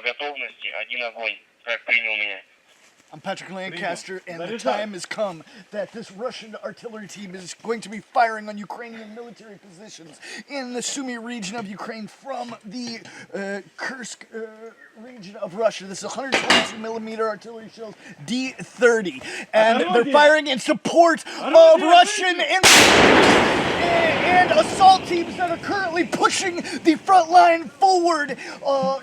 по готовности, один огонь. Как принял меня? I'm Patrick Lancaster, and the time has come that this Russian artillery team is going to be firing on Ukrainian military positions in the Sumy region of Ukraine from the Kursk region of Russia. This is 122 millimeter artillery shells, D-30, and they're firing in support of Russian and assault teams that are currently pushing the front line forward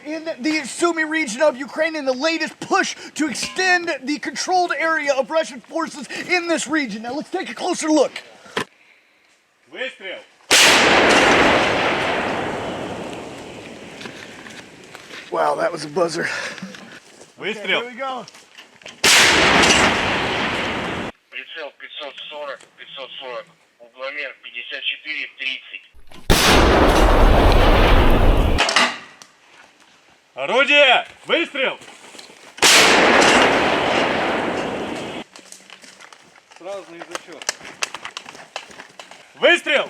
in the Sumy region of Ukraine in the latest push to extend the controlled area of Russian forces in this region. Now let's take a closer look. Выстрел! Wow, that was a buzzer. Выстрел! Okay, here we go. Прицел 540, 540. Угломер 54, 30. Орудие! Выстрел! Сразу на язычок. Выстрел!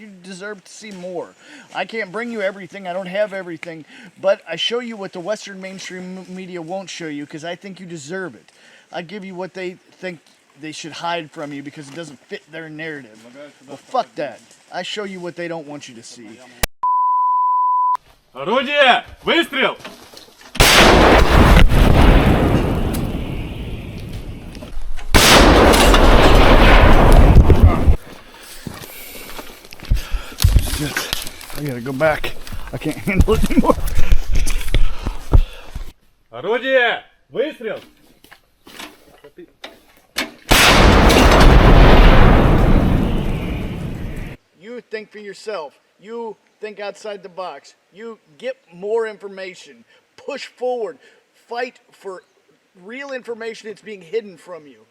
You deserve to see more. I can't bring you everything. I don't have everything. But I show you what the Western mainstream media won't show you because I think you deserve it. I give you what they think they should hide from you because it doesn't fit their narrative. Well, fuck that. I show you what they don't want you to see. Орудие! Выстрел! I gotta go back. I can't handle it anymore. Орудие! Выстрел! You think for yourself. You think outside the box. You get more information. Push forward. Fight for real information that's being hidden from you.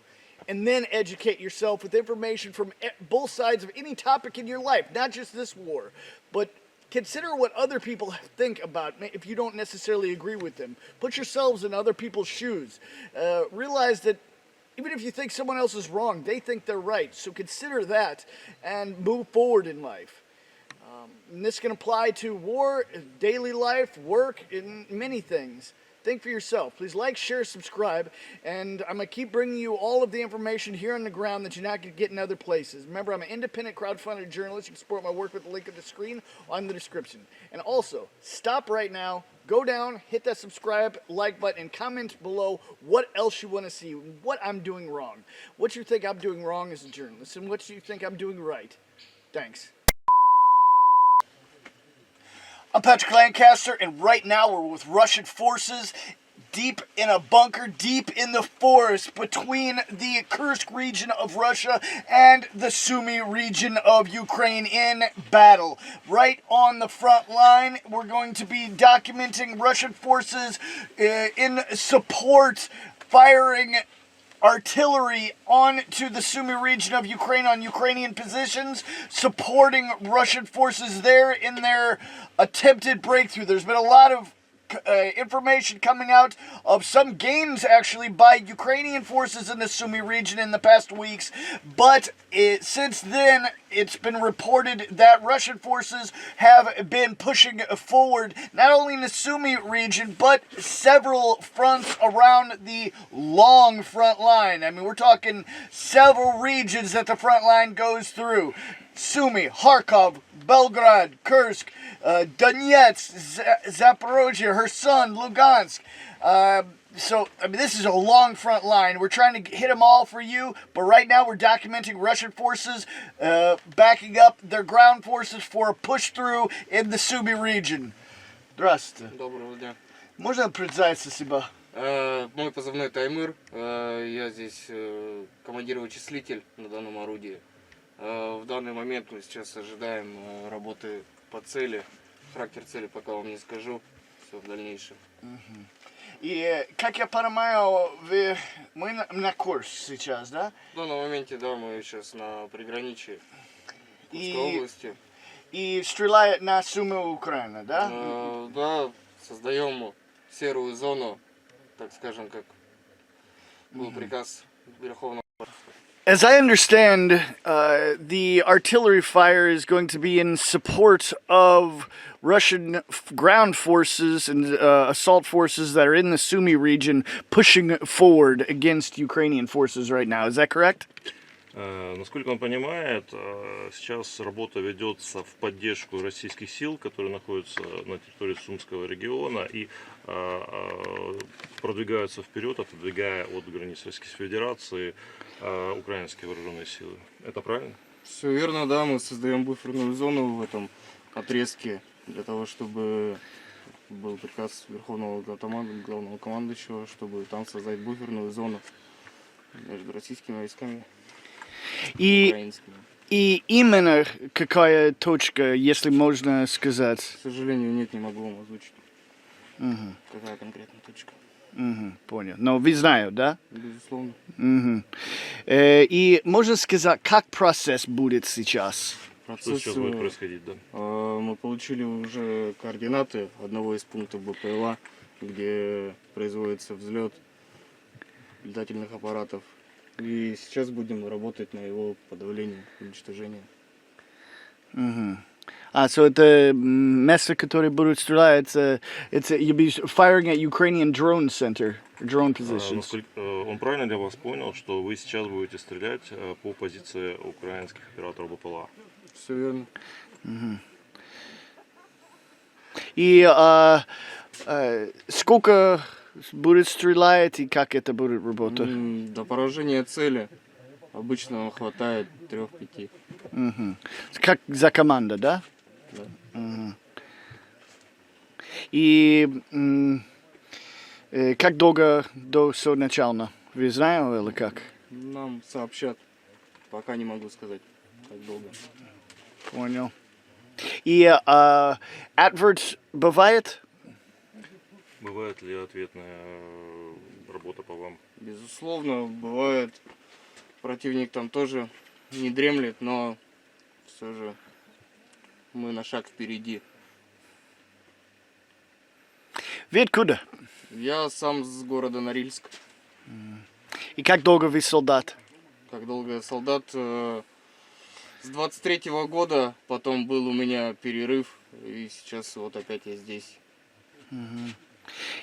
And then educate yourself with information from both sides of any topic in your life, not just this war, but consider what other people think about if you don't necessarily agree with them. Put yourselves in other people's shoes. Realize that even if you think someone else is wrong, they think they're right. So consider that and move forward in life. And this can apply to war, daily life, work, and many things. Think for yourself. Please like, share, subscribe, and I'm going to keep bringing you all of the information here on the ground that you're not going to get in other places. Remember, I'm an independent crowdfunded journalist. You can support my work with the link in the screen on the description. And also, stop right now, go down, hit that subscribe, like button, and comment below what else you want to see, what I'm doing wrong, what you think I'm doing wrong as a journalist, and what you think I'm doing right. Thanks. I'm Patrick Lancaster, and right now we're with Russian forces deep in a bunker, deep in the forest between the Kursk region of Russia and the Sumy region of Ukraine in battle. Right on the front line, we're going to be documenting Russian forces in support, firing artillery onto the Sumy region of Ukraine on Ukrainian positions, supporting Russian forces there in their attempted breakthrough. There's been a lot of information coming out of some gains actually by Ukrainian forces in the Sumy region in the past weeks, but since then it's been reported that Russian forces have been pushing forward not only in the Sumy region but several fronts around the long front line. I mean, we're talking several regions that the front line goes through. Sumy, Kharkov, Belgrade, Kursk, Donetsk, Zaporozhye, Kherson, Lugansk. So, I mean, this is a long front line. We're trying to hit them all for you, but right now we're documenting Russian forces backing up their ground forces for a push through in the Sumy region. Здравствуйте. Доброго дня. Можно представиться себя? Мой позывной Таймыр. Я здесь командир-вычислитель на данном орудии. В данный момент мы сейчас ожидаем работы по цели. Характер цели пока вам не скажу. Все в дальнейшем. И, как я понимаю, мы на Kursk сейчас, да? В данном моменте, да, мы сейчас на приграничье Курской области. И стреляет на Sumy Украина, да? Да, создаем серую зону, так скажем, как был приказ Верховного. As I understand, the artillery fire is going to be in support of Russian ground forces and assault forces that are in the Sumy region pushing forward against Ukrainian forces right now. Is that correct? Насколько он понимает, сейчас работа ведется в поддержку российских сил, которые находятся на территории Сумского региона и продвигаются вперед, отодвигая от границ Российской Федерации украинские вооруженные силы. Это правильно? Все верно, да, мы создаем буферную зону в этом отрезке для того, чтобы был приказ Верховного Главного командующего, чтобы там создать буферную зону между российскими войсками и украинскими. И именно какая точка, если можно сказать? К сожалению, нет, не могу вам озвучить. Какая конкретная точка? Понял. Но вы знаете, да? Безусловно. И можно сказать, как процесс будет сейчас? Что сейчас будет происходить, да? Мы получили уже координаты одного из пунктов БПЛА, где производится взлет летательных аппаратов. И сейчас будем работать на его подавление, уничтожение. So это место, которое будут стрелять, you'll be firing at Ukrainian drone center, drone positions. Он правильно для вас понял, что вы сейчас будете стрелять по позиции украинских операторов БПЛА? Все верно. И сколько будет стрелять и как это будет работать? До поражения цели обычно хватает 3-5. Как за команда, да? Да. И как долго до начала? Вы знаете или как? Нам сообщат. Пока не могу сказать, как долго. Понял. И advert бывает? Бывает ли ответная работа по вам? Безусловно, бывает. Противник там тоже не дремлет, но все же мы на шаг впереди. Вы откуда? Я сам с города Норильск. И как долго вы солдат? Как долго я солдат? С 23-го года, потом был у меня перерыв, и сейчас вот опять я здесь.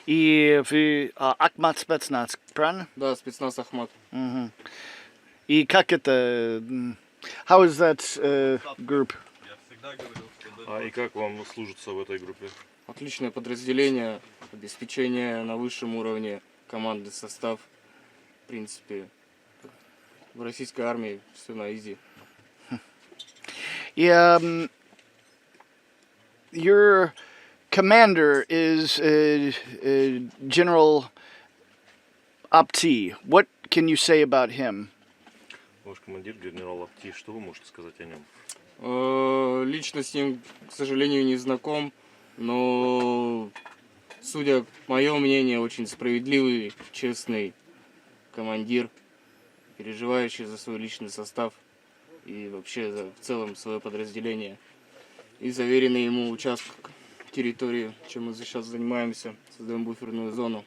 И вы Ахмат спецназ, правильно? Да, спецназ Ахмат. И как это? How is that group? И как вам служится в этой группе? Отличное подразделение, обеспечение на высшем уровне, командный состав. В принципе, в российской армии все на изи. И your commander is General Apti. What can you say about him? Ваш командир генерал Апти, что вы можете сказать о нем? Лично с ним, к сожалению, не знаком, но, судя по моему мнению, очень справедливый, честный командир, переживающий за свой личный состав и вообще за в целом свое подразделение. И заверенный ему участок территории, чем мы сейчас занимаемся, создаем буферную зону.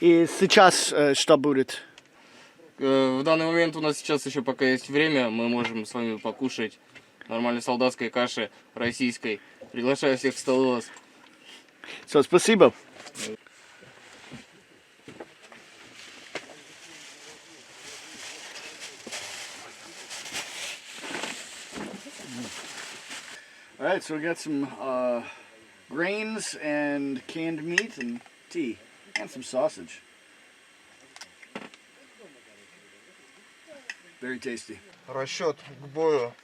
И сейчас что будет? В данный момент у нас сейчас еще пока есть время, мы можем с вами покушать нормальной солдатской каши российской. Приглашаю всех в стол у вас. So, спасибо. All right, so we got some grains and canned meat and tea and some sausage. Very tasty. Расчет к бою.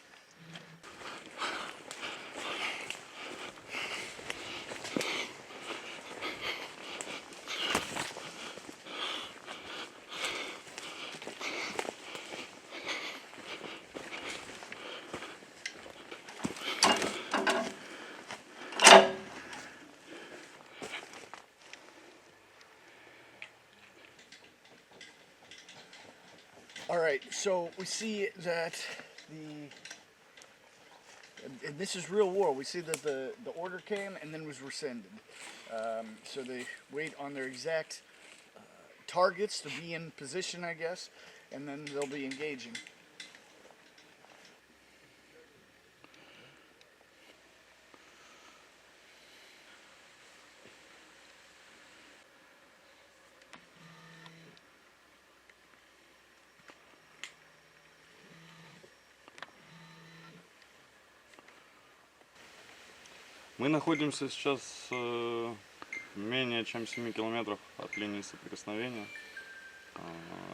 All right, so we see that and this is real war. We see that the order came and then was rescinded. So they wait on their exact targets to be in position, I guess, and then they'll be engaging. Мы находимся сейчас менее чем 7 километров от линии соприкосновения.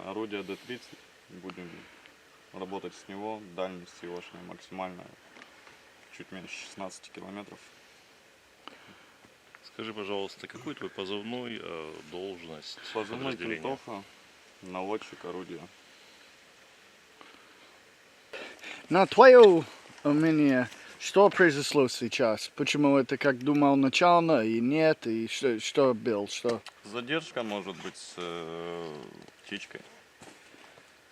Орудие Д-30. Будем работать с него. Дальность егошняя максимальная. Чуть меньше 16 километров. Скажи, пожалуйста, какой твой позывной, должность? Позывной подразделения? Кентоха. Наводчик орудия. На твое мнение, что произошло сейчас? Почему это как думал начально и нет? И что было? Что? Задержка может быть с птичкой.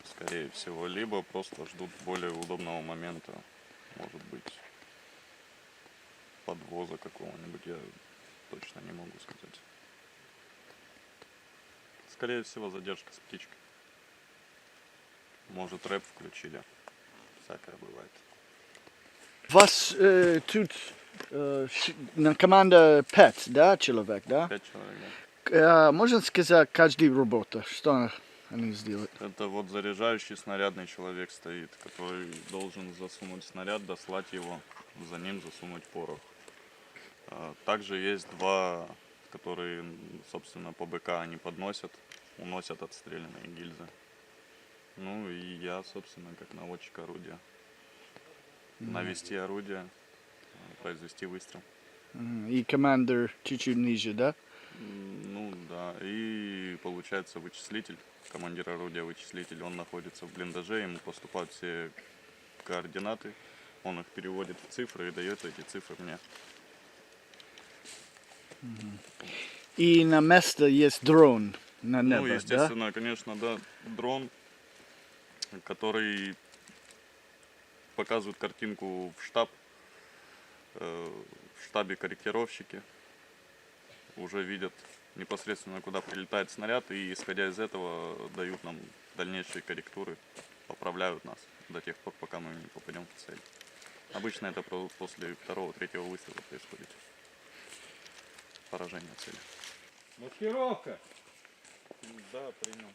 Скорее всего. Либо просто ждут более удобного момента. Может быть подвоза какого-нибудь. Я точно не могу сказать. Скорее всего задержка с птичкой. Может рэп включили. Всякое бывает. Вас тут команда 5, да, человек, да? 5 человек, да. Можно сказать, каждый работа, что они сделают? Это вот заряжающий снарядный человек стоит, который должен засунуть снаряд, дослать его, за ним засунуть порох. Также есть два, которые, собственно, по БК они подносят, уносят отстрелянные гильзы. Ну и я, собственно, как наводчик орудия. Навести орудие, произвести выстрел. И командир чуть-чуть ниже, да? Ну да, и получается вычислитель, командир орудия вычислитель, он находится в блиндаже, ему поступают все координаты, он их переводит в цифры и дает эти цифры мне. И на место есть дрон на небо, Ну, естественно, конечно, да, дрон, который показывает картинку в штаб, в штабе корректировщики уже видят непосредственно, куда прилетает снаряд, и исходя из этого дают нам дальнейшие корректуры, поправляют нас до тех пор, пока мы не попадем в цель. Обычно это после второго-третьего выстрела происходит. Поражение цели. Маскировка. Да, принял.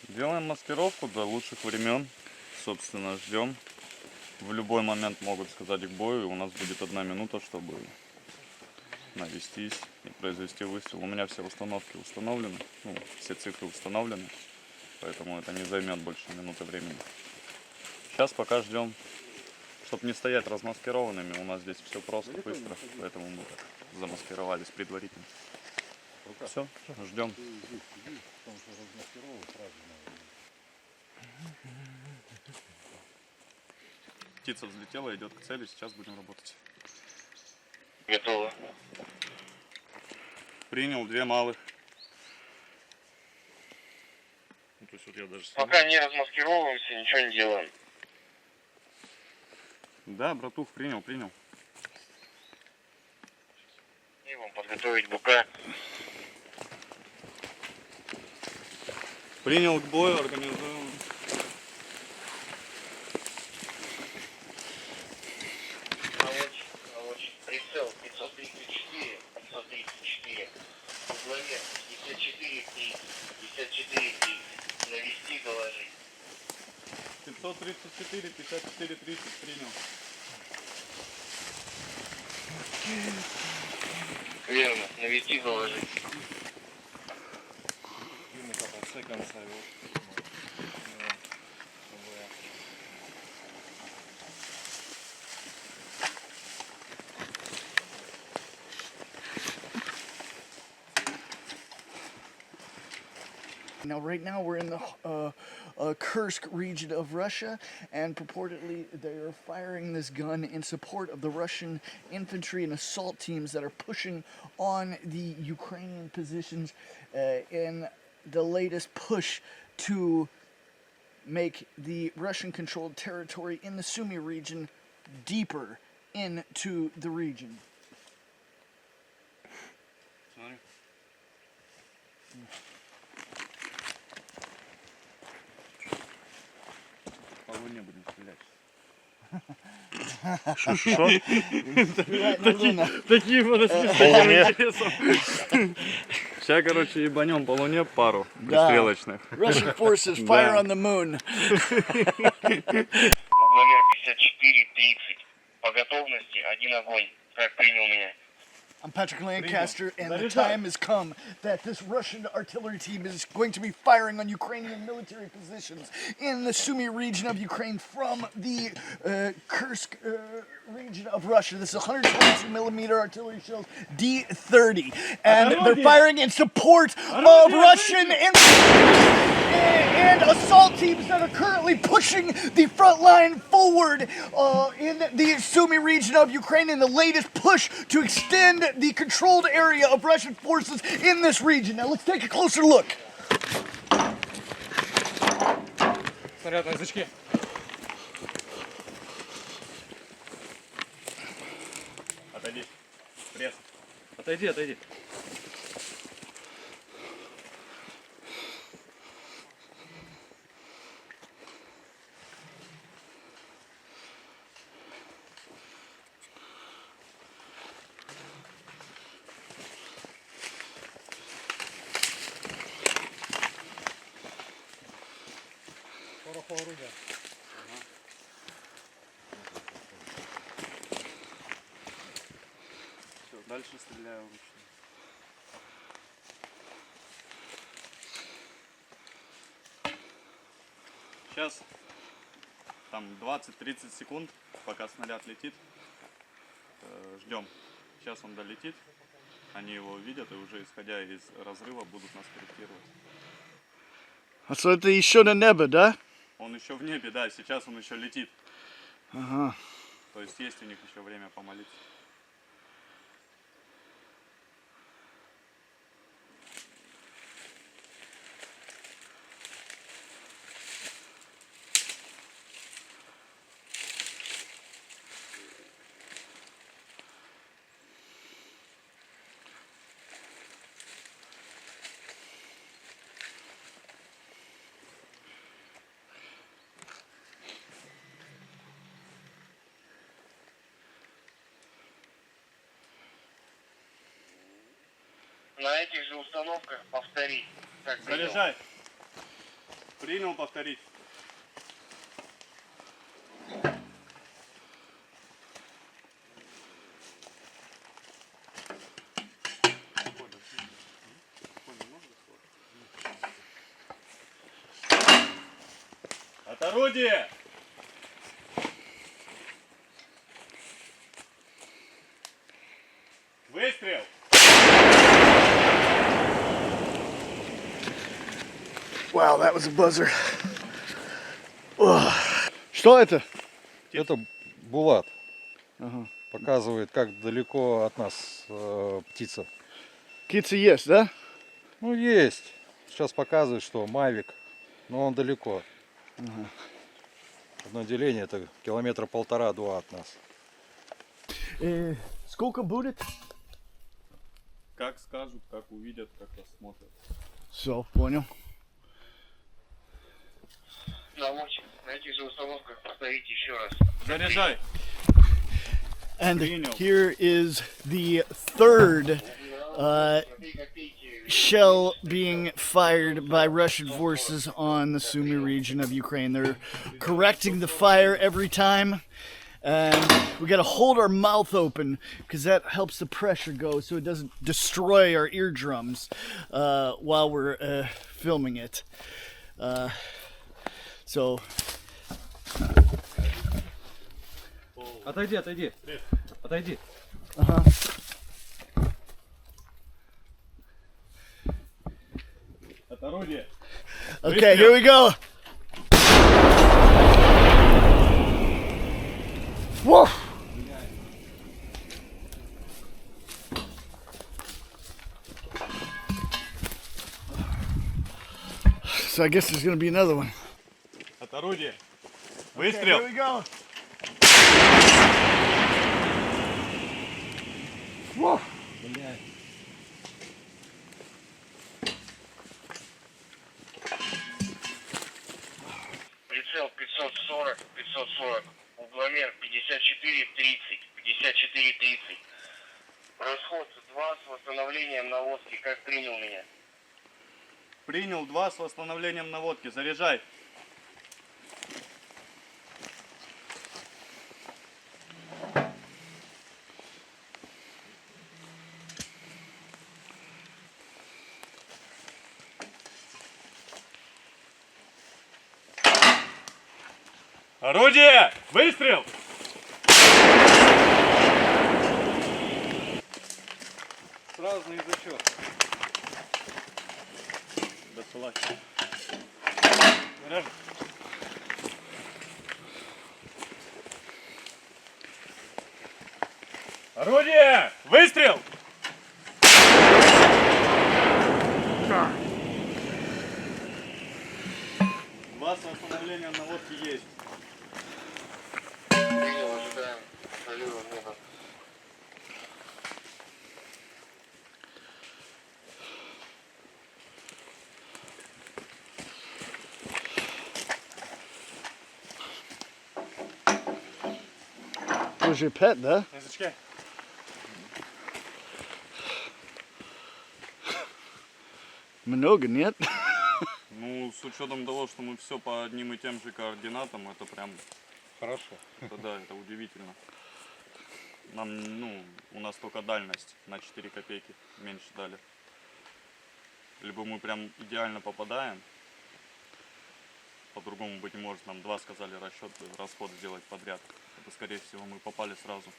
Делаем маскировку до лучших времен. Собственно, ждем. В любой момент могут сказать к бою. И у нас будет 1 минута, чтобы навестись и произвести выстрел. У меня все установки установлены. Ну, все цифры установлены. Поэтому это не займет больше минуты времени. Сейчас пока ждем. Чтобы не стоять размаскированными, у нас здесь все просто, быстро. Поэтому мы так замаскировались предварительно. Все, ждем. Птица взлетела, идет к цели, сейчас будем работать. Готово. Принял 2 малых. Ну, то есть вот я даже Пока не размаскировываемся, ничего не делаем. Да, братух, принял. И вам подготовить БК. Принял к бою, организуем. Наводчик, прицел 534, 534. Угловер 54, 30, 54, 30. Навести, доложить. 534, 54, 30, принял. Верно, навести, доложить. Now, right now we're in the Kursk region of Russia, and purportedly they are firing this gun in support of the Russian infantry and assault teams that are pushing on the Ukrainian positions in the latest push to make the Russian-controlled territory in the Sumy region deeper into the region. По луне будем стрелять. Такие фотоснимки. Сейчас, короче, ебанем по луне пару Да. пристрелочных. Russian forces fire on the moon. Угломер 54-30. По готовности один огонь. Как принял меня? I'm Patrick Lancaster, and the time has come that this Russian artillery team is going to be firing on Ukrainian military positions in the Sumy region of Ukraine from the Kursk region of Russia. This is 122 millimeter artillery shells, D-30, and they're firing in support of Russian and assault teams that are currently pushing the front line forward in the Sumy region of Ukraine in the latest push to extend the controlled area of Russian forces in this region. Now let's take a closer look. Снаряд на язычке. Отойди. Пресс. Отойди, отойди. Оружие. Все, дальше стреляю вручную. Сейчас там 20-30 секунд, пока снаряд летит. Ждем. Сейчас он долетит. Они его увидят и уже исходя из разрыва будут нас корректировать. А что это еще на небе, да? Он еще в небе, да, сейчас он еще летит. Ага. То есть есть у них еще время помолиться. На этих же установках повтори. Как принял. Заряжай. Принял, повторить. От орудия! Выстрел! Wow, that was a buzzer. Что это? Это Булат. Ага. Показывает, как далеко от нас птица. Птица есть, да? Ну, есть. Сейчас показывает, что Мавик, но он далеко. Ага. Одно деление, это километра 1,5-2 от нас. Сколько будет? Как скажут, как увидят, как посмотрят. Все, понял. Наводчик, на этих же установках повторите еще раз. Заряжай! And here is the third shell being fired by Russian forces on the Sumy region of Ukraine. They're correcting the fire every time. And we got to hold our mouth open because that helps the pressure go so it doesn't destroy our eardrums while we're filming it. So... Отойди, отойди. Отойди. Uh-huh. От орудия. Okay, here we go. Whoa! So I guess there's gonna be another one. От орудия. Okay, Выстрел. here we go. Whoa! Прицел 540, 540. Угломер 54-30, 54-30. Расход 2 с восстановлением наводки. Как принял меня? Принял 2 с восстановлением наводки. Заряжай. Орудие! Выстрел! Сразу на язычок. Досылай. Заряжай. Орудие! Выстрел! Два с восстановлением наводки есть. Принял, ожидаем. Солируем небо. Where's your pet, да? На язычке. Много, нет? Ну, с учетом того, что мы все по одним и тем же координатам, это прям Хорошо. это, да, это удивительно. Нам, ну, у нас только дальность на 4 копейки меньше дали. Либо мы прям идеально попадаем, по-другому быть не может. Нам 2 сказали расход сделать подряд. Это, скорее всего, мы попали сразу.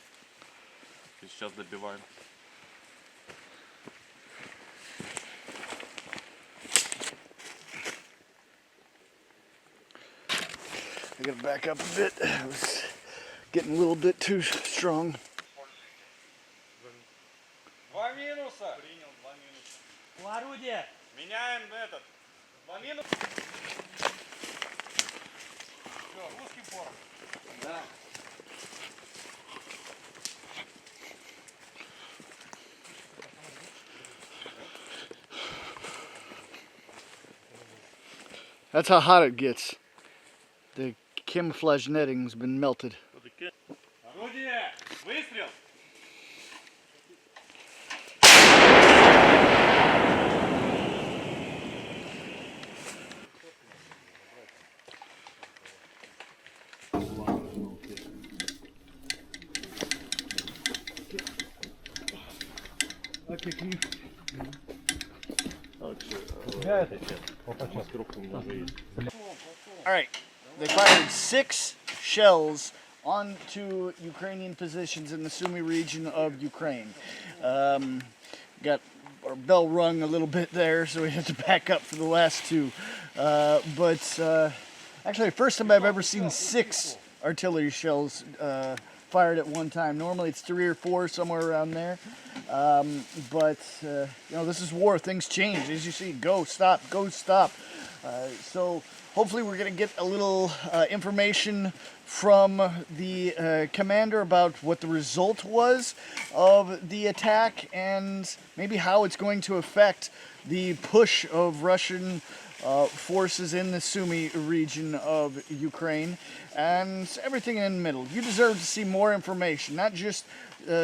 И сейчас добиваем. I gotta back up a bit. I was getting a little bit too strong. 2 минуса. Принял 2 минуса. У орудия. Меняем этот. 2 минуса. Все, русский порох. Да. That's how hot it gets. The camouflage netting's been melted. Орудие! Выстрел! Okay, can you? All right, they fired 6 shells onto Ukrainian positions in the Sumy region of Ukraine. Got our bell rung a little bit there, so we had to back up for the last 2. Actually, first time I've ever seen 6 artillery shells fired at one time. Normally it's 3 or 4, somewhere around there. You know, this is war. Things change. As you see, go, stop, go, stop. So hopefully we're going to get a little information from the commander about what the result was of the attack and maybe how it's going to affect the push of Russian forces in the Sumy region of Ukraine and everything in the middle. You deserve to see more information, not just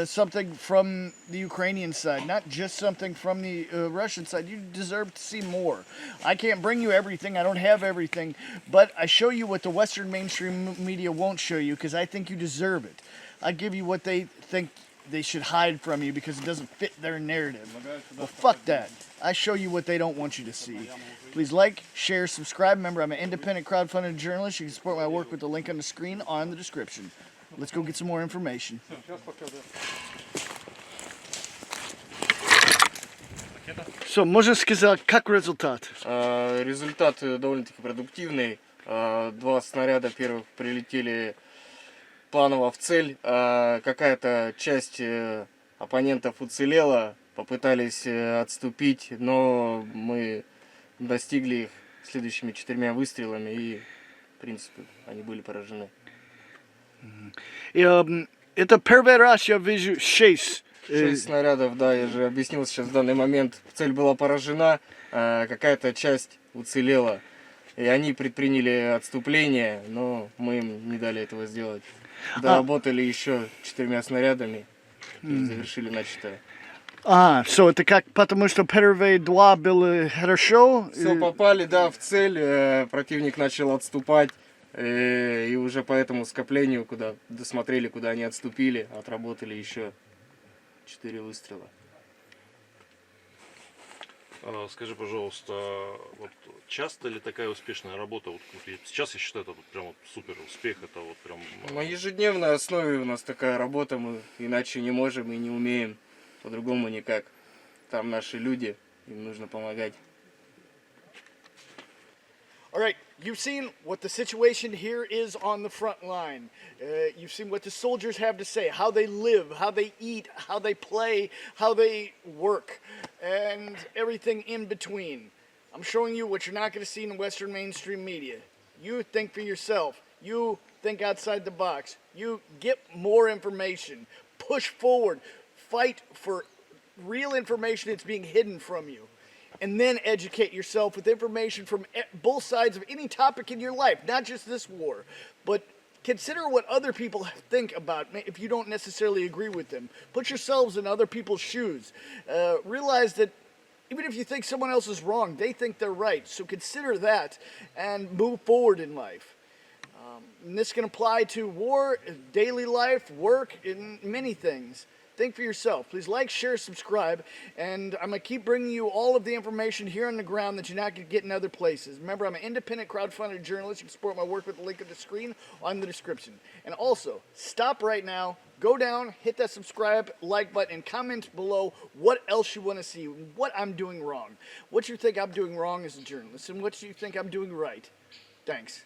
something from the Ukrainian side, not just something from the Russian side. You deserve to see more. I can't bring you everything. I don't have everything, but I show you what the Western mainstream media won't show you because I think you deserve it. I give you what they think they should hide from you because it doesn't fit their narrative. Well, fuck that. I show you what they don't want you to see. Please like, share, subscribe. Remember, I'm an independent crowdfunded journalist. You can support my work with the link on the screen or in the description. Let's go get some more information. So, можно сказать, как результат? Результат довольно-таки продуктивный. 2 снаряда первых прилетели планово в цель. Какая-то часть оппонентов уцелела, попытались отступить, но мы достигли их следующими 4 выстрелами и, в принципе, они были поражены. Это первый раз я вижу 6. 6 снарядов, да, я же объяснил сейчас в данный момент. Цель была поражена, какая-то часть уцелела. И они предприняли отступление, но мы им не дали этого сделать. Доработали еще 4 снарядами и завершили начатое. Это как, потому что первые 2 было хорошо? Все, попали, да, в цель, противник начал отступать. И уже по этому скоплению, куда досмотрели, куда они отступили, отработали еще 4 выстрела. Скажи, пожалуйста, вот часто ли такая успешная работа? Вот сейчас я считаю, это вот прям вот супер успех, это вот прям... На ежедневной основе у нас такая работа, мы иначе не можем и не умеем, по-другому никак. Там наши люди, им нужно помогать. All right, you've seen what the situation here is on the front line. You've seen what the soldiers have to say, how they live, how they eat, how they play, how they work, and everything in between. I'm showing you what you're not going to see in the Western mainstream media. You think for yourself. You think outside the box. You get more information. Push forward. Fight for real information that's being hidden from you. And then educate yourself with information from both sides of any topic in your life, not just this war. But consider what other people think about if you don't necessarily agree with them. Put yourselves in other people's shoes. Realize that even if you think someone else is wrong, they think they're right. So consider that and move forward in life. And this can apply to war, daily life, work, and many things. Think for yourself. Please like, share, subscribe, and I'm going to keep bringing you all of the information here on the ground that you're not going to get in other places. Remember, I'm an independent crowdfunded journalist. You can support my work with the link in the screen on the description. And also, stop right now, go down, hit that subscribe, like button, and comment below what else you want to see, what I'm doing wrong, what you think I'm doing wrong as a journalist, and what you think I'm doing right. Thanks.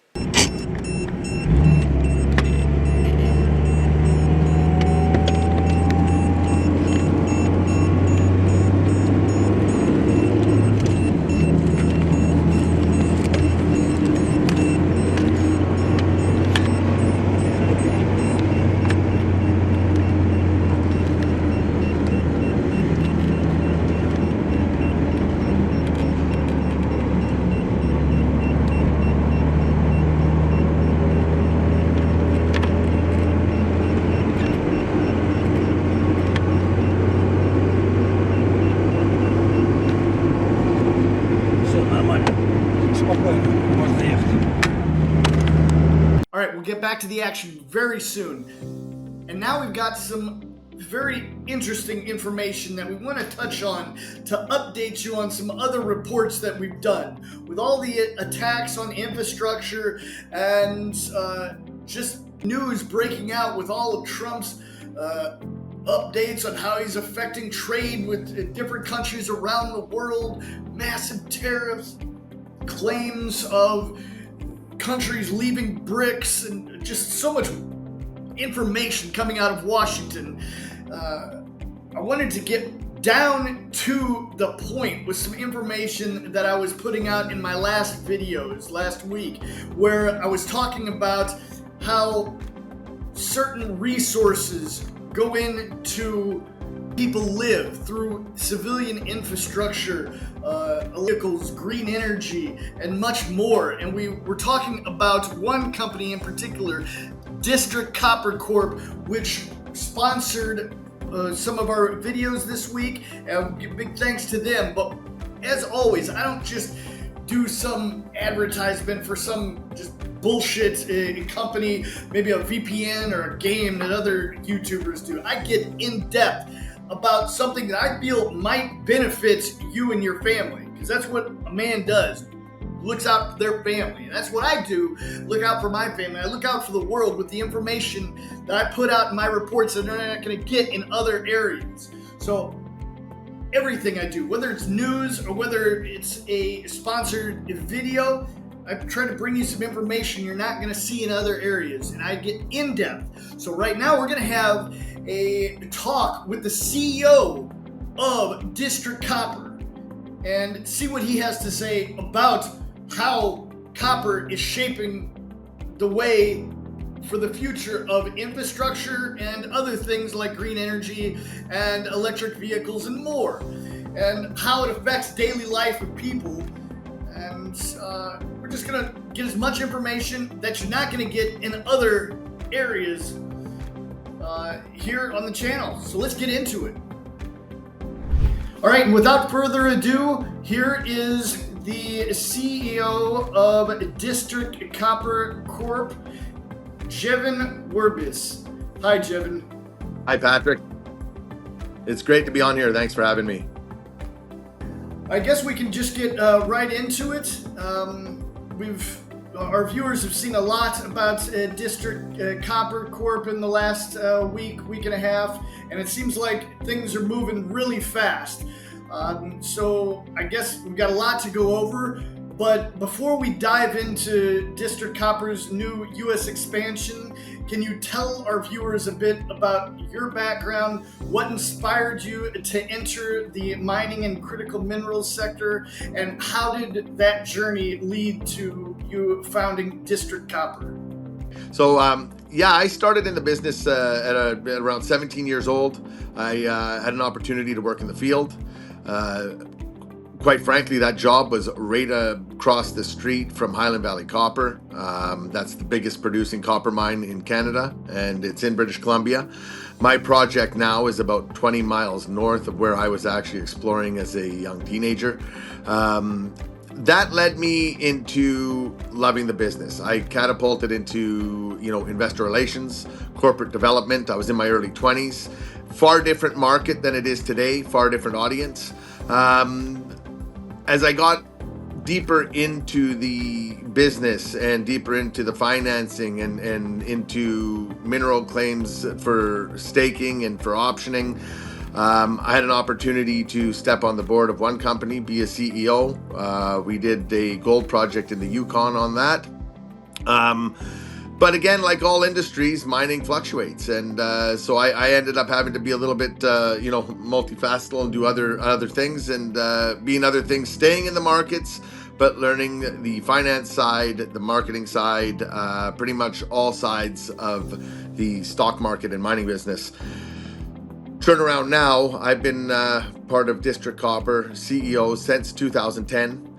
All right, we'll get back to the action very soon. And now we've got some very interesting information that we want to touch on to update you on some other reports that we've done. With all the attacks on infrastructure and just news breaking out with all of Trump's updates on how he's affecting trade with different countries around the world, massive tariffs, claims of countries leaving BRICS, and just so much information coming out of Washington. I wanted to get down to the point with some information that I was putting out in my last videos last week, where I was talking about how certain resources go into people live through civilian infrastructure, vehicles, green energy, and much more. And we were talking about one company in particular, District Copper Corp, which sponsored some of our videos this week. Big thanks to them. But as always, I don't just do some advertisement for some just bullshit company, maybe a VPN or a game that other YouTubers do. I get in depth about something that I feel might benefit you and your family, because that's what a man does, looks out for their family. And that's what I do, look out for my family. I look out for the world with the information that I put out in my reports that they're not going to get in other areas. So everything I do, whether it's news or whether it's a sponsored video, I try to bring you some information you're not going to see in other areas, and I get in depth. So right now we're going to have a talk with the CEO of District Copper and see what he has to say about how copper is shaping the way for the future of infrastructure and other things like green energy and electric vehicles and more, and how it affects daily life of people. And we're just gonna get as much information that you're not gonna get in other areas here on the channel. So let's get into it. All right, and without further ado, here is the CEO of District Copper Corp, Jevin Werbis. Hi, Jevin. Hi, Patrick. It's great to be on here. Thanks for having me. I guess we can just get right into it. Our viewers have seen a lot about District Copper Corp in the last week and a half, and it seems like things are moving really fast. So I guess we've got a lot to go over. But before we dive into District Copper's new U.S. expansion, can you tell our viewers a bit about your background, what inspired you to enter the mining and critical minerals sector, and how did that journey lead to you founding District Copper? So, I started in the business at around 17 years old. I had an opportunity to work in the field. Quite frankly, that job was right across the street from Highland Valley Copper. That's the biggest producing copper mine in Canada, and it's in British Columbia. My project now is about 20 miles north of where I was actually exploring as a young teenager. That led me into loving the business. I catapulted into, investor relations, corporate development. I was in my early 20s. Far different market than it is today, far different audience. As I got deeper into the business and deeper into the financing and into mineral claims for staking and for optioning, I had an opportunity to step on the board of one company, be a CEO. We did a gold project in the Yukon on that. But again, like all industries, mining fluctuates, and so I ended up having to be a little bit, multifaceted and do other things, and being other things, staying in the markets, but learning the finance side, the marketing side, pretty much all sides of the stock market and mining business. Turnaround now, I've been part of District Copper, CEO since 2010.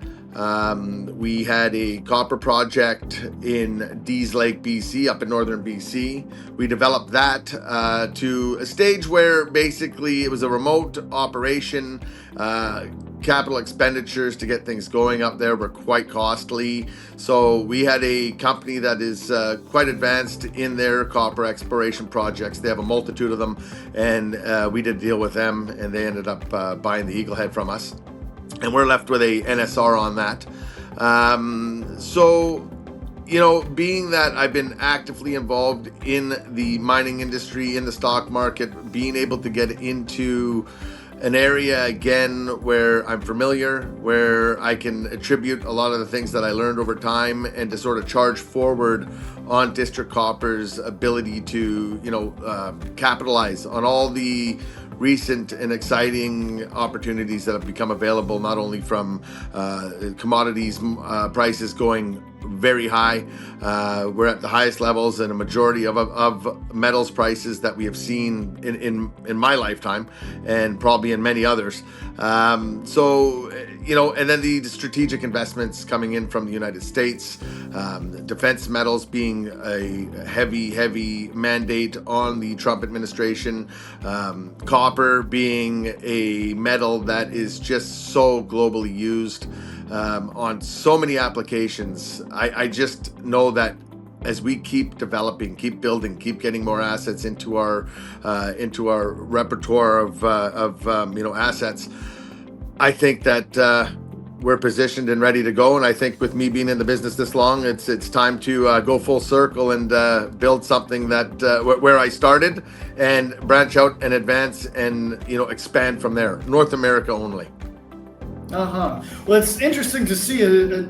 We had a copper project in Dease Lake, BC, up in northern BC. We developed that to a stage where basically it was a remote operation. Capital expenditures to get things going up there were quite costly. So we had a company that is quite advanced in their copper exploration projects. They have a multitude of them, and we did a deal with them, and they ended up buying the Eagle Head from us. And we're left with a NSR on that. Being that I've been actively involved in the mining industry, in the stock market, being able to get into an area again where I'm familiar, where I can attribute a lot of the things that I learned over time, and to sort of charge forward on District Copper's ability to, capitalize on all the recent and exciting opportunities that have become available, not only from commodities prices going very high. We're at the highest levels in a majority of metals prices that we have seen in my lifetime, and probably in many others. And then the strategic investments coming in from the United States, defense metals being a heavy mandate on the Trump administration, copper being a metal that is just so globally used on so many applications. I just know that as we keep developing, keep building, keep getting more assets into our repertoire of assets, I think that we're positioned and ready to go. And I think with me being in the business this long, it's time to go full circle and build something that where I started, and branch out and advance and expand from there. North America only. Well, it's interesting to see a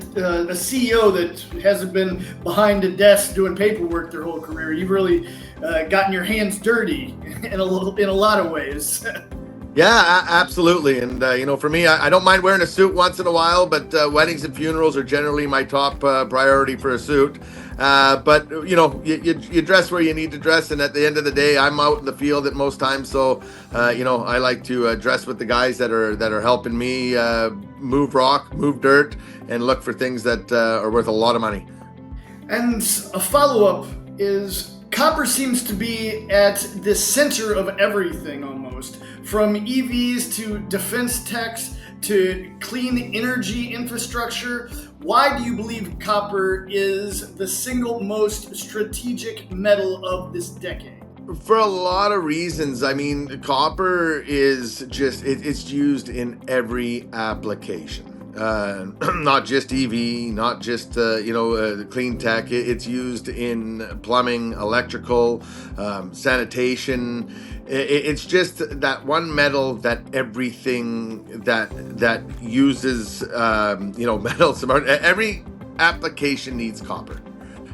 CEO that hasn't been behind a desk doing paperwork their whole career. You've really gotten your hands dirty in a lot of ways. Yeah, absolutely. And, for me, I don't mind wearing a suit once in a while, but weddings and funerals are generally my top priority for a suit. But, you dress where you need to dress. And at the end of the day, I'm out in the field at most times. So, I like to dress with the guys that are helping me move rock, move dirt, and look for things that are worth a lot of money. And a follow-up is copper seems to be at the center of everything almost, from EVs to defense techs to clean energy infrastructure. Why do you believe copper is the single most strategic metal of this decade? For a lot of reasons. I mean, copper is just, it's used in every application. Not just EV, not just clean tech. It's used in plumbing, electrical, sanitation. It's just that one metal that everything that uses metals. Every application needs copper.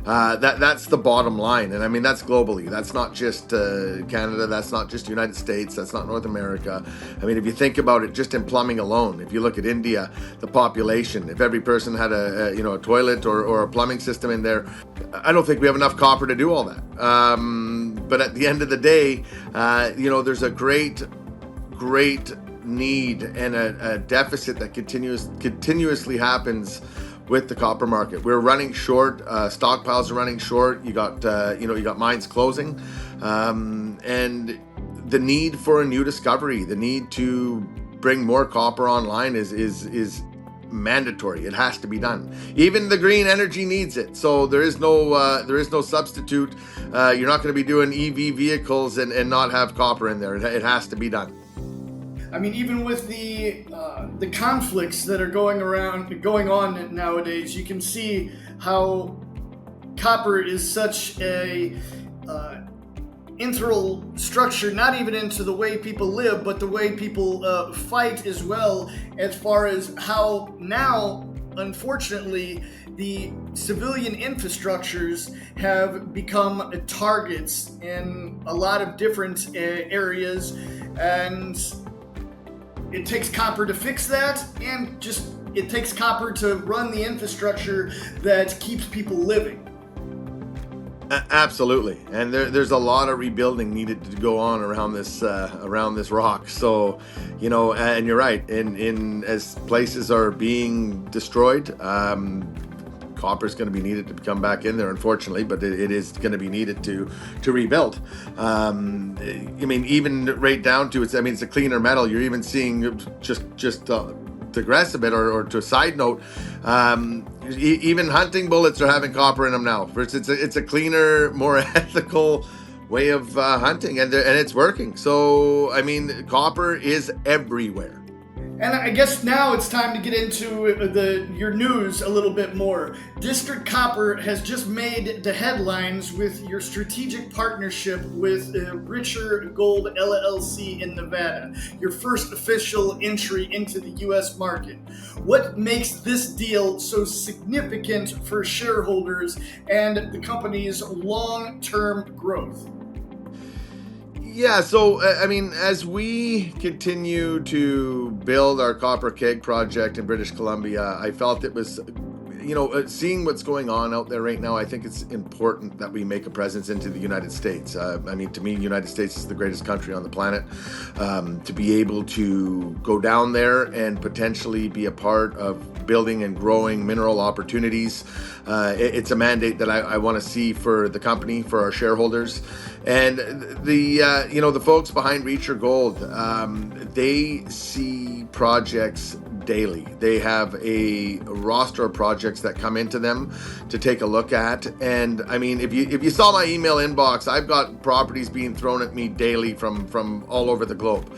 That's the bottom line, and I mean that's globally. That's not just Canada. That's not just United States. That's not North America. I mean, if you think about it, just in plumbing alone, if you look at India, the population, if every person had a toilet or a plumbing system in there, I don't think we have enough copper to do all that. But at the end of the day, there's a great need and a deficit that continuously happens with the copper market. We're running short, stockpiles are running short. You got mines closing, and the need for a new discovery, the need to bring more copper online is mandatory. It has to be done. Even the green energy needs it. So there is no substitute. You're not going to be doing EV vehicles and not have copper in there. It has to be done. I mean, even with the conflicts that are going on nowadays, you can see how copper is such a integral structure, not even into the way people live, but the way people fight as well, as far as how now, unfortunately, the civilian infrastructures have become targets in a lot of different areas, and it takes copper to fix that, and it takes copper to run the infrastructure that keeps people living. Absolutely, and there's a lot of rebuilding needed to go on around this rock. So, and you're right. In as places are being destroyed, copper is going to be needed to come back in there, unfortunately, but it is going to be needed to rebuild. I mean, even right down to it's a cleaner metal. You're even seeing just to digress a bit, or to a side note, even hunting bullets are having copper in them now. It's a cleaner, more ethical way of hunting, and it's working. So, I mean, copper is everywhere. And I guess now it's time to get into your news a little bit more. District Copper has just made the headlines with your strategic partnership with Richer Gold LLC in Nevada, your first official entry into the U.S. market. What makes this deal so significant for shareholders and the company's long-term growth? Yeah, so I mean, as we continue to build our copper keg project in British Columbia, I felt it was, seeing what's going on out there right now, I think it's important that we make a presence into the United States. I mean, to me, the United States is the greatest country on the planet. To be able to go down there and potentially be a part of building and growing mineral opportunities, it's a mandate that I want to see for the company, for our shareholders. And the folks behind Richer Gold, they see projects daily. They have a roster of projects that come into them to take a look at. And I mean, if you saw my email inbox, I've got properties being thrown at me daily from all over the globe.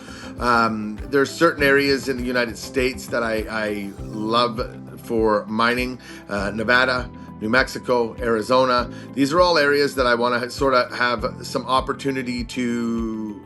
There's certain areas in the United States that I love for mining, Nevada, New Mexico, Arizona. These are all areas that I want to sort of have some opportunity to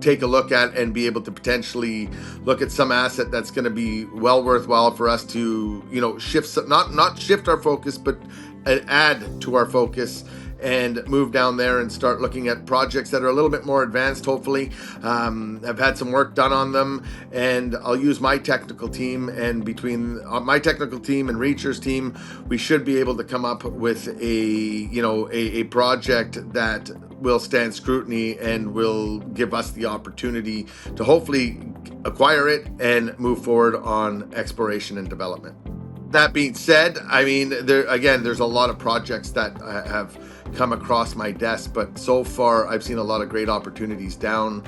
take a look at and be able to potentially look at some asset that's going to be well worthwhile for us to, shift, not shift our focus, but add to our focus and move down there and start looking at projects that are a little bit more advanced, hopefully. I've had some work done on them, and I'll use my technical team, and between my technical team and Reacher's team, we should be able to come up with a project that will stand scrutiny and will give us the opportunity to hopefully acquire it and move forward on exploration and development. That being said, I mean, there's a lot of projects that have come across my desk, but so far I've seen a lot of great opportunities down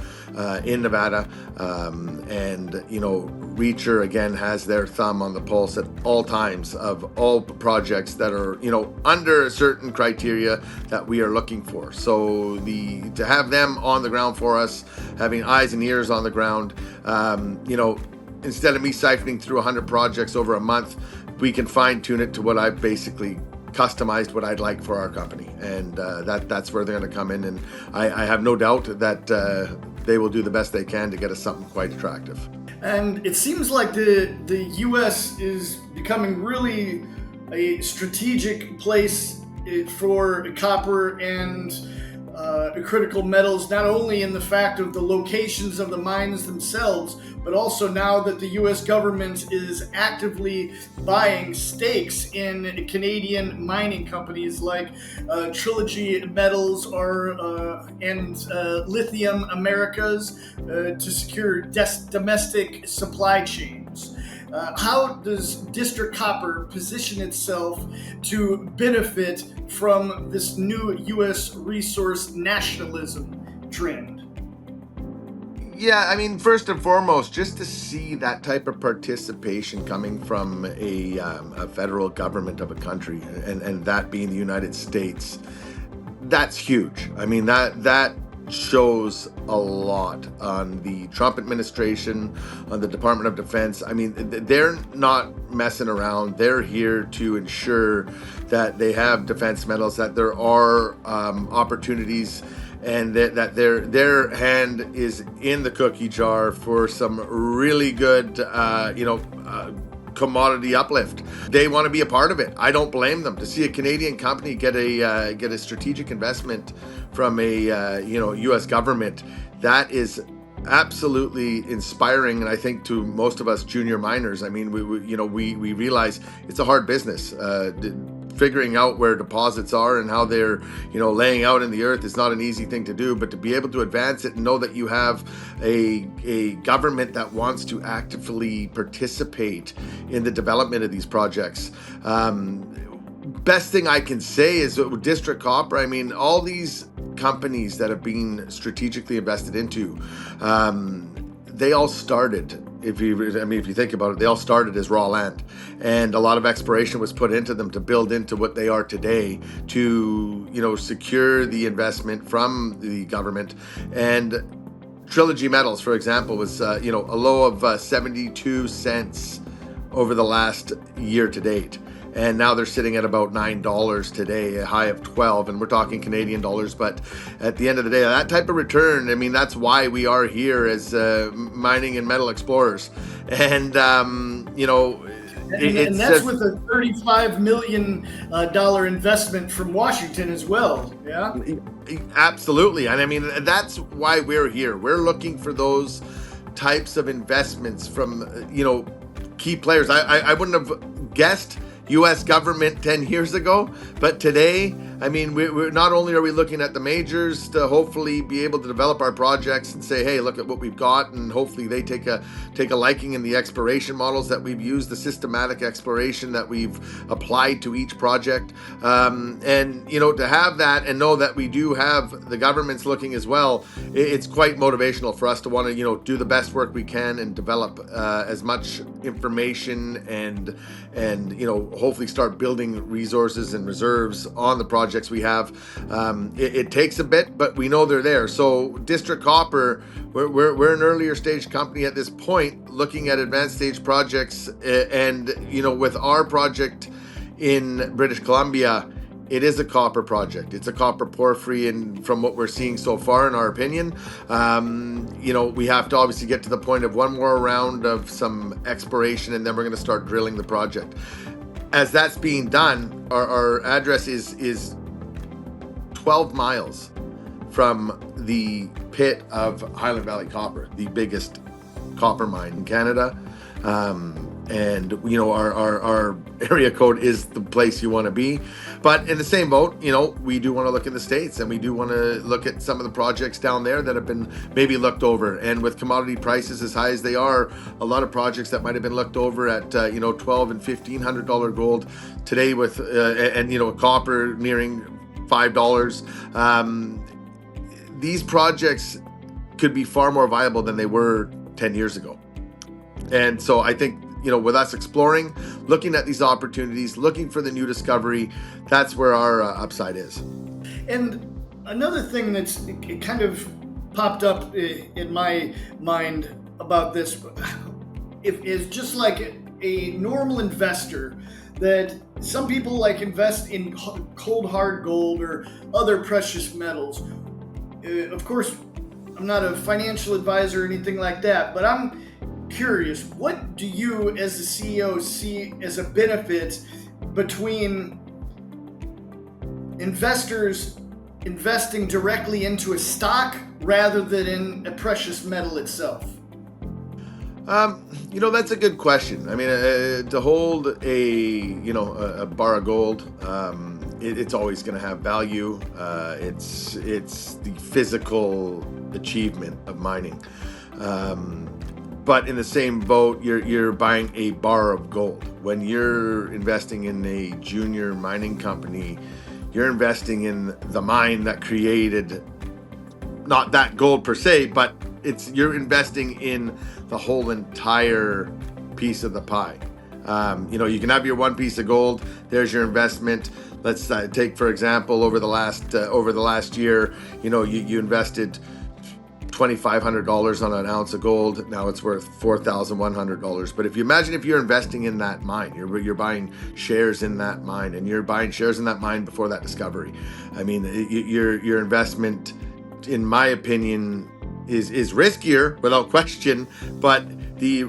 in Nevada, and Reacher again has their thumb on the pulse at all times of all projects that are under a certain criteria that we are looking for. So to have them on the ground for us, having eyes and ears on the ground, instead of me siphoning through 100 projects over a month, we can fine tune it to what I've basically customized what I'd like for our company, and that's where they're going to come in, and I have no doubt that they will do the best they can to get us something quite attractive. And it seems like the U.S. is becoming really a strategic place for copper and critical metals, not only in the fact of the locations of the mines themselves, but also now that the U.S. government is actively buying stakes in Canadian mining companies like Trilogy Metals and Lithium Americas to secure domestic supply chains. How does District Copper position itself to benefit from this new U.S. resource nationalism trend? Yeah, I mean, first and foremost, just to see that type of participation coming from a federal government of a country, and that being the United States, that's huge. I mean, that shows a lot on the Trump administration, on the Department of Defense. I mean, they're not messing around. They're here to ensure that they have defense metals, that there are opportunities, and that their hand is in the cookie jar for some really good, commodity uplift. They want to be a part of it. I don't blame them. To see a Canadian company get a strategic investment from a U.S. government, that is absolutely inspiring. And I think to most of us junior miners, I mean, we realize it's a hard business. Figuring out where deposits are and how they're laying out in the earth is not an easy thing to do, but to be able to advance it and know that you have a government that wants to actively participate in the development of these projects. Best thing I can say is with District Copper, I mean, all these companies that have been strategically invested into, they all started, if you think about it, they all started as raw land, and a lot of exploration was put into them to build into what they are today, to secure the investment from the government. And Trilogy Metals, for example, was a low of 72 cents over the last year to date. And now they're sitting at about $9 today, a high of 12, and we're talking Canadian dollars. But at the end of the day, that type of return, I mean, that's why we are here as mining and metal explorers. And, and that's with a $35 million investment from Washington as well, yeah? Absolutely. And I mean, that's why we're here. We're looking for those types of investments from, key players. I wouldn't have guessed U.S. government 10 years ago, but today, I mean, we're not only are we looking at the majors to hopefully be able to develop our projects and say, hey, look at what we've got, and hopefully they take a liking in the exploration models that we've used, the systematic exploration that we've applied to each project, and to have that and know that we do have the governments looking as well, it's quite motivational for us to want to do the best work we can and develop as much information and hopefully start building resources and reserves on the projects we have. It takes a bit, but we know they're there. So District Copper, we're an earlier stage company at this point, looking at advanced stage projects, and with our project in British Columbia, it is a copper project. It's a copper porphyry, and from what we're seeing so far, in our opinion, we have to obviously get to the point of one more round of some exploration, and then we're going to start drilling the project. As that's being done, our address is 12 miles from the pit of Highland Valley Copper, the biggest copper mine in Canada. And our area code is the place you want to be. But in the same boat, we do want to look in the States, and we do want to look at some of the projects down there that have been maybe looked over. And with commodity prices as high as they are, a lot of projects that might have been looked over at $1,200 and $1,500 gold today, with copper nearing $5. These projects could be far more viable than they were 10 years ago. And so I think, with us exploring, looking at these opportunities, looking for the new discovery, that's where our upside is. And another thing that's it kind of popped up in my mind about this is just like a normal investor, that some people like invest in cold hard gold or other precious metals. Of course, I'm not a financial advisor or anything like that, but I'm curious, what do you as the CEO see as a benefit between investors investing directly into a stock rather than in a precious metal itself? That's a good question. I mean, to hold a bar of gold, it's always going to have value. It's the physical achievement of mining. But in the same boat, you're buying a bar of gold. When you're investing in a junior mining company, you're investing in the mine that created not that gold per se, but you're investing in the whole entire piece of the pie. You can have your one piece of gold. There's your investment. Let's take, for example, over the last year, you invested $2,500 on an ounce of gold. Now it's worth $4,100. But if you're investing in that mine, you're buying shares in that mine, and you're buying shares in that mine before that discovery. I mean, your investment, in my opinion, is riskier without question, but the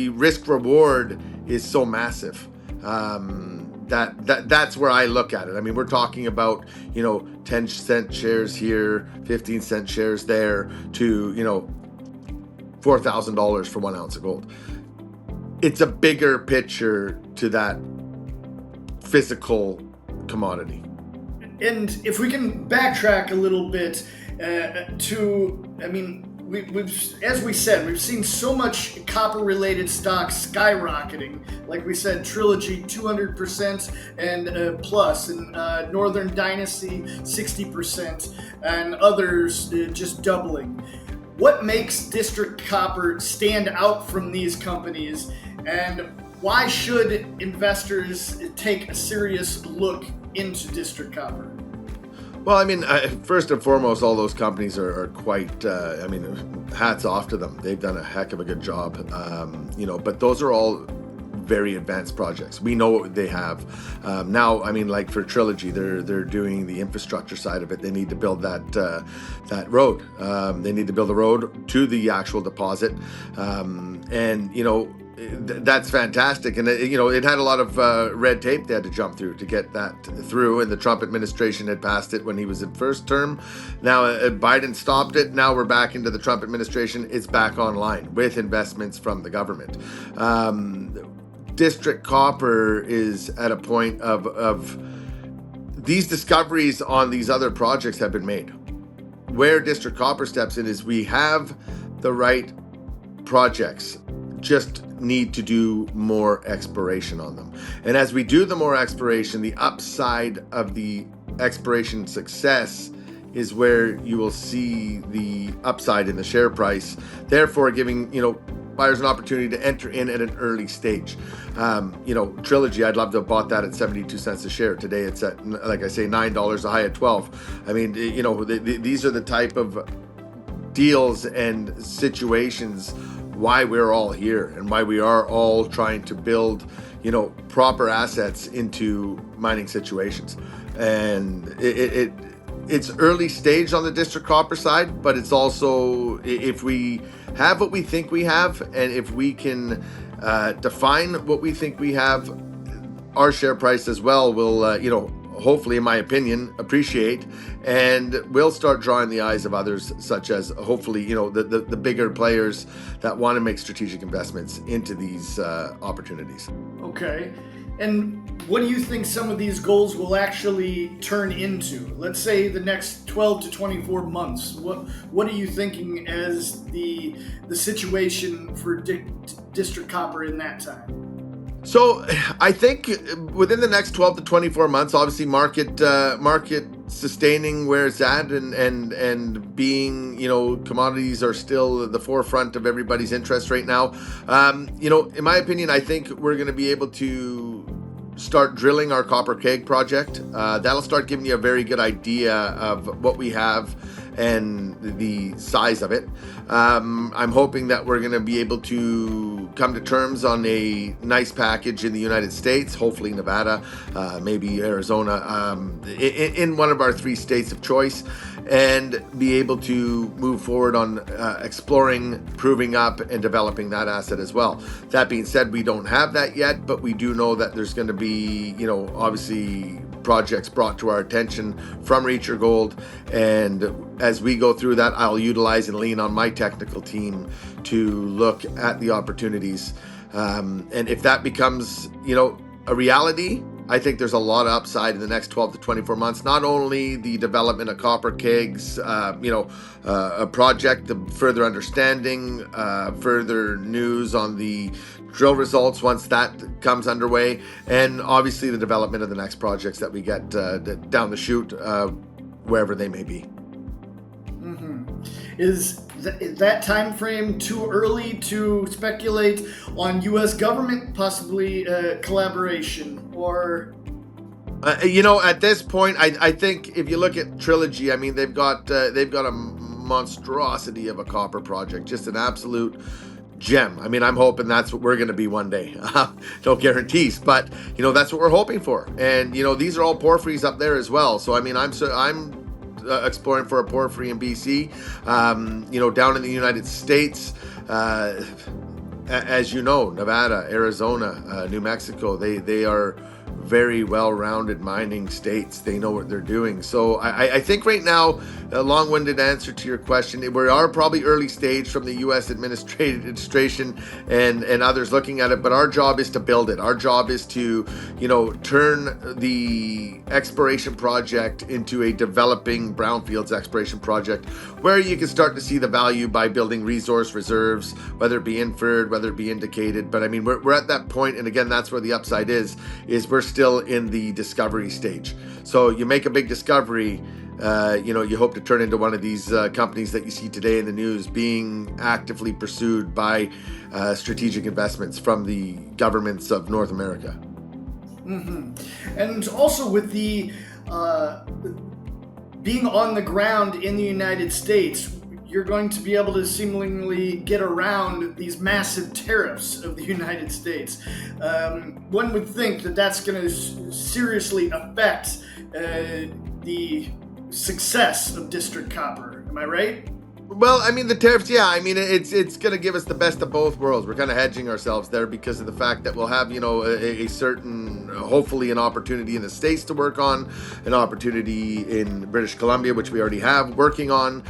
risk reward is so massive. That's where I look at it. I mean, we're talking about 10-cent shares here, 15-cent shares there, to $4,000 for 1 ounce of gold. It's a bigger picture to that physical commodity. And if we can backtrack a little bit as we said, we've seen so much copper-related stocks skyrocketing. Like we said, Trilogy 200% and plus, and Northern Dynasty 60%, and others just doubling. What makes District Copper stand out from these companies, and why should investors take a serious look into District Copper? Well, I mean, first and foremost, all those companies are quite, hats off to them. They've done a heck of a good job, but those are all very advanced projects. We know what they have. Now, I mean, like for Trilogy, they're doing the infrastructure side of it. They need to build that road. They need to build a road to the actual deposit. That's fantastic, and it had a lot of red tape they had to jump through to get that through, and the Trump administration had passed it when he was in first term. Now Biden stopped it. Now we're back into the Trump administration. It's back online with investments from the government. District Copper is at a point of these discoveries on these other projects have been made. Where District Copper steps in is we have the right projects, just need to do more exploration on them. And as we do the more exploration, the upside of the exploration success is where you will see the upside in the share price, therefore giving buyers an opportunity to enter in at an early stage. Trilogy, I'd love to have bought that at 72 cents a share. Today it's at, like I say, $9, a high at 12. I mean, these are the type of deals and situations why we're all here and why we are all trying to build proper assets into mining situations. And it's early stage on the district copper side, but it's also, if we have what we think we have, and if we can define what we think we have, our share price as well will, hopefully, in my opinion, appreciate, and we'll start drawing the eyes of others, such as hopefully, the bigger players that want to make strategic investments into these opportunities. Okay. And what do you think some of these goals will actually turn into? Let's say the next 12 to 24 months. What are you thinking as the situation for District Copper in that time? So I think within the next 12 to 24 months, obviously market sustaining where it's at, and being, commodities are still the forefront of everybody's interest right now. In my opinion, I think we're going to be able to start drilling our copper keg project. That'll start giving you a very good idea of what we have and the size of it. I'm hoping that we're going to be able to come to terms on a nice package in the United States, hopefully Nevada, maybe Arizona, in one of our 3 states of choice, and be able to move forward on exploring, proving up, and developing that asset as well. That being said, we don't have that yet, but we do know that there's going to be, obviously projects brought to our attention from Reacher Gold, and as we go through that, I'll utilize and lean on my technical team to look at the opportunities, and if that becomes a reality, I think there's a lot of upside in the next 12 to 24 months. Not only the development of copper kegs, a project, the further understanding, further news on the drill results once that comes underway, and obviously the development of the next projects that we get down the chute, wherever they may be. Is that time frame too early to speculate on U.S. government possibly collaboration, or? At this point, I think if you look at Trilogy, I mean, they've got a monstrosity of a copper project, just an absolute gem. I mean, I'm hoping that's what we're going to be one day. No guarantees, but that's what we're hoping for. And these are all porphyries up there as well. So I mean, I'm exploring for a porphyry in BC, down in the United States, as Nevada, Arizona, New Mexico, they are very well-rounded mining states. They know what they're doing. So I think right now, a long-winded answer to your question, we are probably early stage from the U.S. administration and others looking at it, but our job is to build it. Our job is to, turn the exploration project into a developing brownfields exploration project where you can start to see the value by building resource reserves, whether it be inferred, whether it be indicated. But I mean, we're at that point, and again, that's where the upside is we're still in the discovery stage. So you make a big discovery, you hope to turn into one of these companies that you see today in the news being actively pursued by strategic investments from the governments of North America. And also with the being on the ground in the United States, you're going to be able to seemingly get around these massive tariffs of the United States. One would think that that's going to seriously affect the success of District Copper. Am I right? Well, I mean, the tariffs, yeah. I mean, it's going to give us the best of both worlds. We're kind of hedging ourselves there because of the fact that we'll have, a certain, hopefully an opportunity in the States to work on, an opportunity in British Columbia, which we already have working on.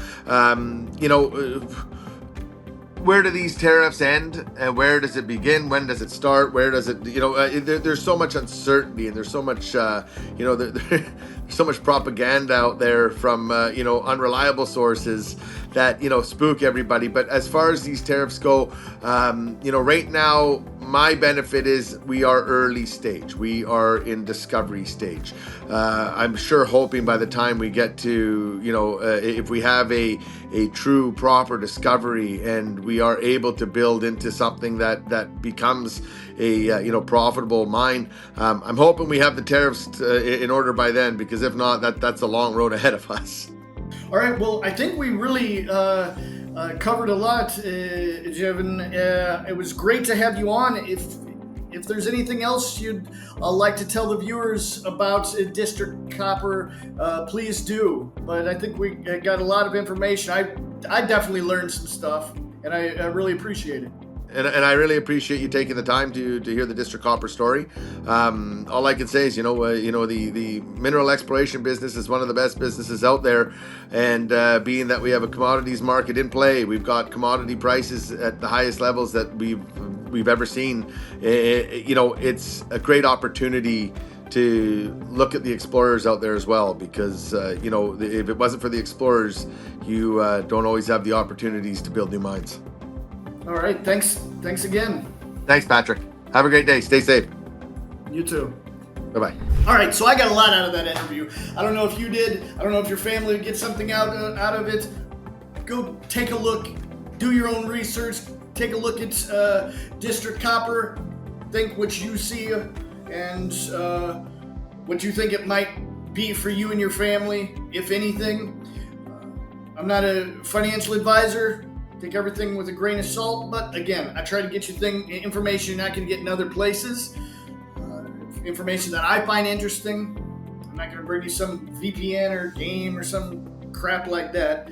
Where do these tariffs end, and where does it begin? When does it start? Where does it, there's so much uncertainty, and there's so much, there's so much propaganda out there from, unreliable sources that, spook everybody. But as far as these tariffs go, right now, my benefit is we are early stage. We are in discovery stage. I'm sure hoping by the time we get to, if we have a true proper discovery and we are able to build into something that becomes a, profitable mine, I'm hoping we have the tariffs in order by then, because if not, that's a long road ahead of us. All right, well, I think we really covered a lot, Jevin. It was great to have you on. If if there's anything else you'd like to tell the viewers about District Copper, please do. But I think we got a lot of information. I definitely learned some stuff, and I really appreciate it. And I really appreciate you taking the time to hear the District Copper story. All I can say is, the mineral exploration business is one of the best businesses out there. And being that we have a commodities market in play, we've got commodity prices at the highest levels that we've ever seen. It's a great opportunity to look at the explorers out there as well, because if it wasn't for the explorers, you don't always have the opportunities to build new mines. All right, thanks again. Thanks, Patrick. Have a great day. Stay safe. You too. Bye-bye. All right, so I got a lot out of that interview. I don't know if you did. I don't know if your family would get something out of it. Go take a look. Do your own research. Take a look at District Copper. Think what you see and what you think it might be for you and your family, if anything. I'm not a financial advisor. Take everything with a grain of salt, but again, I try to get you information I can get in other places, information that I find interesting. I'm not going to bring you some VPN or game or some crap like that.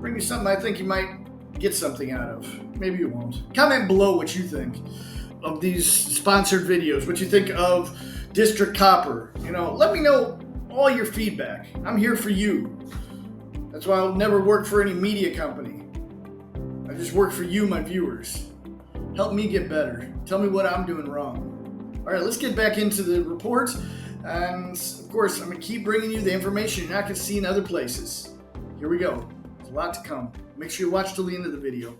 Bring you something I think you might get something out of. Maybe you won't. Comment below what you think of these sponsored videos, what you think of District Copper. Let me know all your feedback. I'm here for you. That's why I'll never work for any media company. I just work for you, my viewers. Help me get better. Tell me what I'm doing wrong. All right, let's get back into the report. And of course, I'm going to keep bringing you the information you're not going to see in other places. Here we go. There's a lot to come. Make sure you watch till the end of the video.